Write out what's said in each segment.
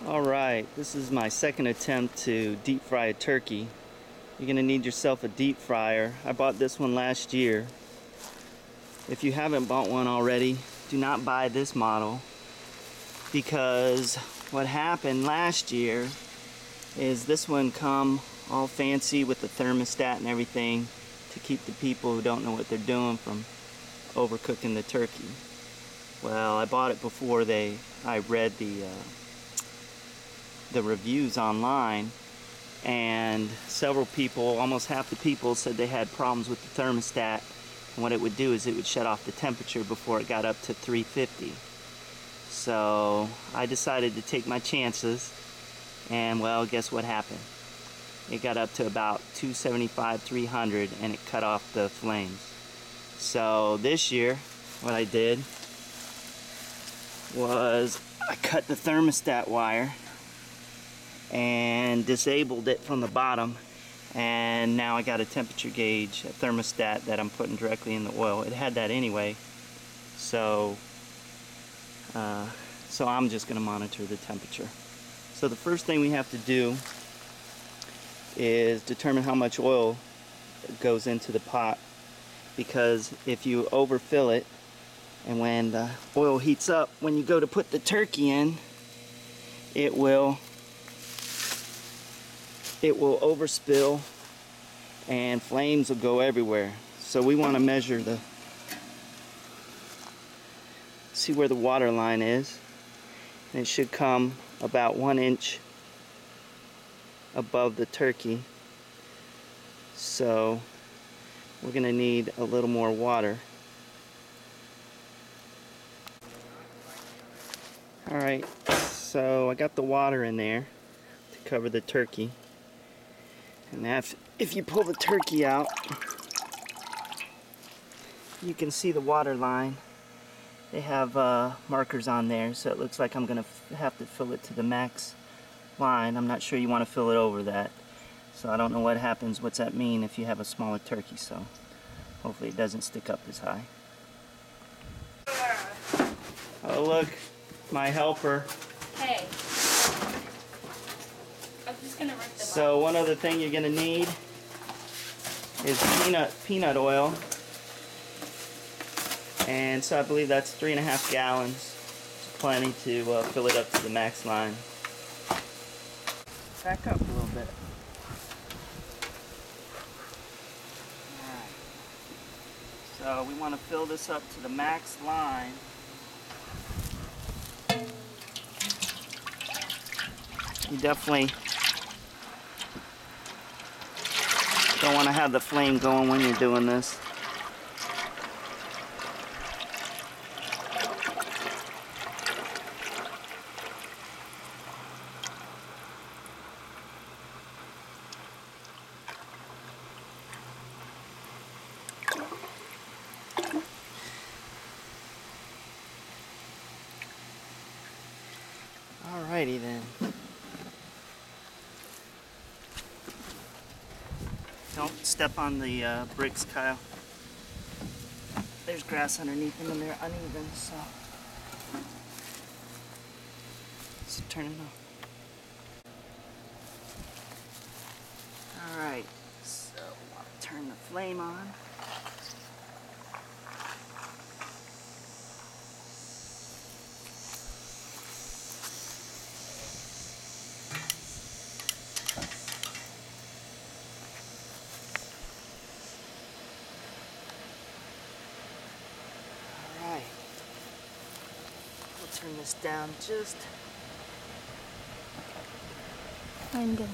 Alright, this is my second attempt to deep fry a turkey. You're going to need yourself a deep fryer. I bought this one last year. If you haven't bought one already, do not buy this model, because what happened last year is this one come all fancy with the thermostat and everything to keep the people who don't know what they're doing from overcooking the turkey. Well, I bought it before I read the reviews online, and several people, almost half the people, said they had problems with the thermostat, and what it would do is it would shut off the temperature before it got up to 350. So I decided to take my chances, and well, guess what happened? It got up to about 275, 300, and it cut off the flames. So this year, what I did was I cut the thermostat wire and disabled it from the bottom, and now I got a temperature gauge, a thermostat that I'm putting directly in the oil. It had that anyway, so I'm just going to monitor the temperature. So the first thing we have to do is determine how much oil goes into the pot, because if you overfill it, and when the oil heats up, when you go to put the turkey in, it will overspill and flames will go everywhere. So we want to measure see where the water line is, and it should come about 1 inch above the turkey. So we're going to need a little more water. Alright, so I got the water in there to cover the turkey. And if you pull the turkey out, you can see the water line. They have markers on there, so it looks like I'm going to have to fill it to the max line. I'm not sure you want to fill it over that. So I don't know what happens, what's that mean if you have a smaller turkey, so hopefully it doesn't stick up as high. Oh look, my helper. Hey. I'm just gonna rip them So one other thing you're gonna need is peanut oil. And so I believe that's 3.5 gallons. It's plenty to fill it up to the max line. Back up a little bit. Alright. So we want to fill this up to the max line. You definitely don't want to have the flame going when you're doing this. Alrighty then. Don't step on the bricks, Kyle. There's grass underneath them and they're uneven, so let's turn it off. Alright, so I'll turn the flame on. Alright, we'll turn this down just I'm good.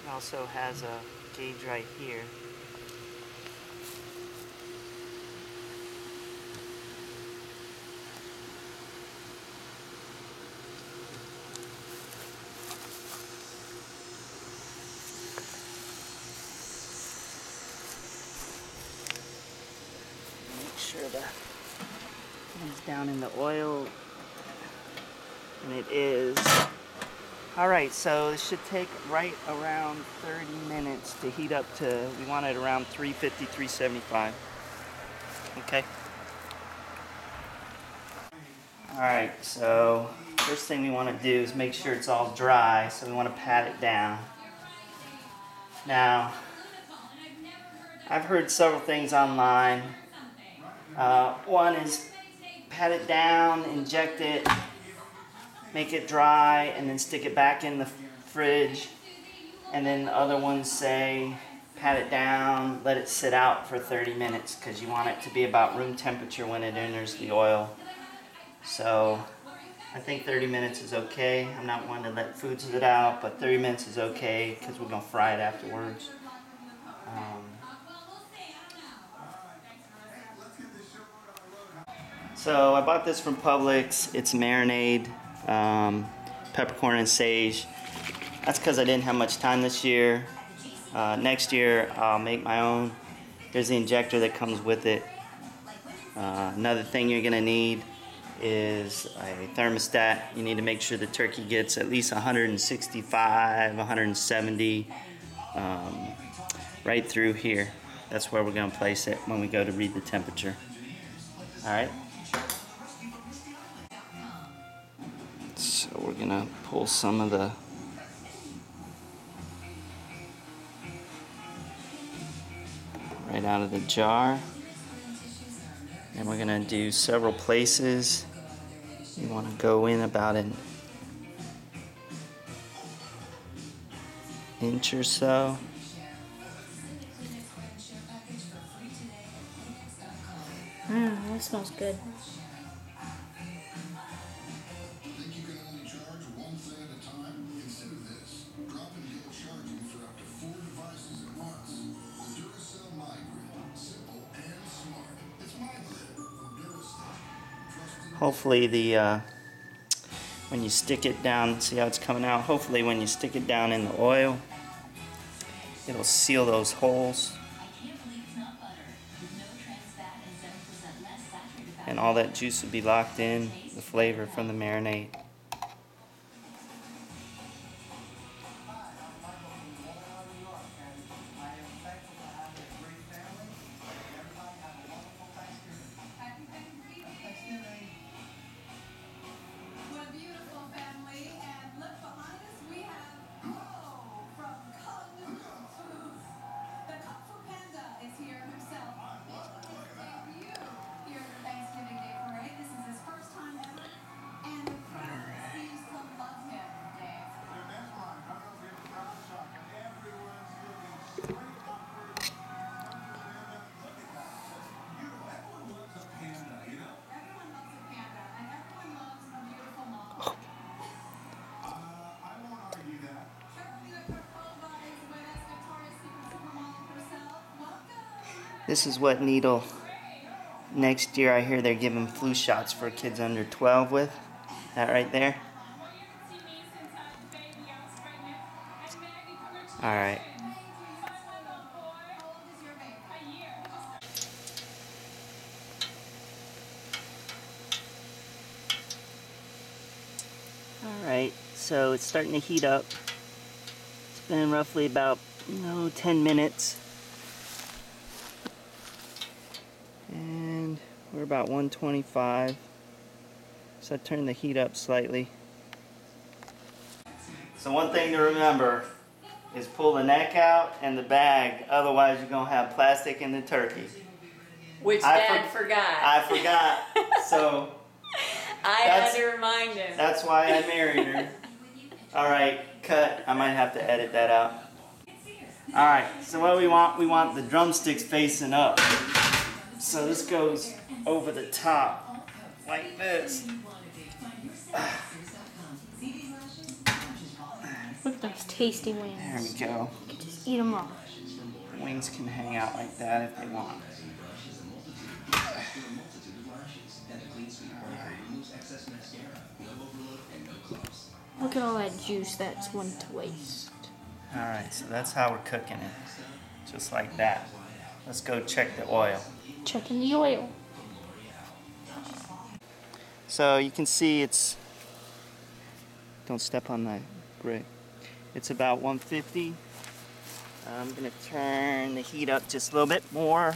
It also has a gauge right here. sure the one's down in the oil. And it is. Alright, so it should take right around 30 minutes to heat up to, we want it around 350, 375. Okay. Alright, so first thing we want to do is make sure it's all dry, so we want to pat it down. Now, I've heard several things online. One is pat it down, inject it, make it dry, and then stick it back in the fridge. And then other ones say pat it down, let it sit out for 30 minutes because you want it to be about room temperature when it enters the oil. So I think 30 minutes is okay. I'm not one to let food sit out, but 30 minutes is okay because we're going to fry it afterwards. So I bought this from Publix. It's marinade, peppercorn and sage. That's because I didn't have much time this year. Next year I'll make my own. There's the injector that comes with it. Another thing you're going to need is a thermostat. You need to make sure the turkey gets at least 165, 170 right through here. That's where we're going to place it when we go to read the temperature. Alright. So we're going to pull some of the right out of the jar. And we're going to do several places. You want to go in about an inch or so. That smells good. Hopefully when you stick it down, see how it's coming out? Hopefully when you stick it down in the oil, it'll seal those holes. And all that juice will be locked in, the flavor from the marinade. This is what Needle, next year I hear they're giving flu shots for kids under 12 with. That right there. Alright. Alright, so it's starting to heat up. It's been roughly about, 10 minutes. And we're about 125. So I turned the heat up slightly. So one thing to remember is pull the neck out and the bag, otherwise you're gonna have plastic in the turkey. Which Dad forgot. I forgot. So I had to remind him. That's why I married her. Alright, cut. I might have to edit that out. Alright, so what we want the drumsticks facing up. So this goes over the top, like this. Look at those tasty wings. There we go. You can just eat them all. Wings can hang out like that if they want. Look at all that juice that's went to waste. Alright, so that's how we're cooking it. Just like that. Let's go check the oil. Checking the oil. So you can see it's, don't step on that brick. It's about 150. I'm gonna turn the heat up just a little bit more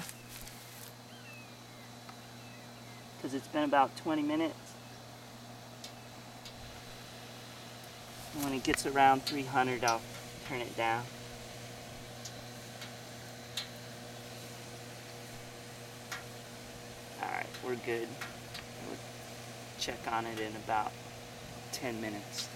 because it's been about 20 minutes. And when it gets around 300, I'll turn it down. Alright, we're good. We'll check on it in about 10 minutes.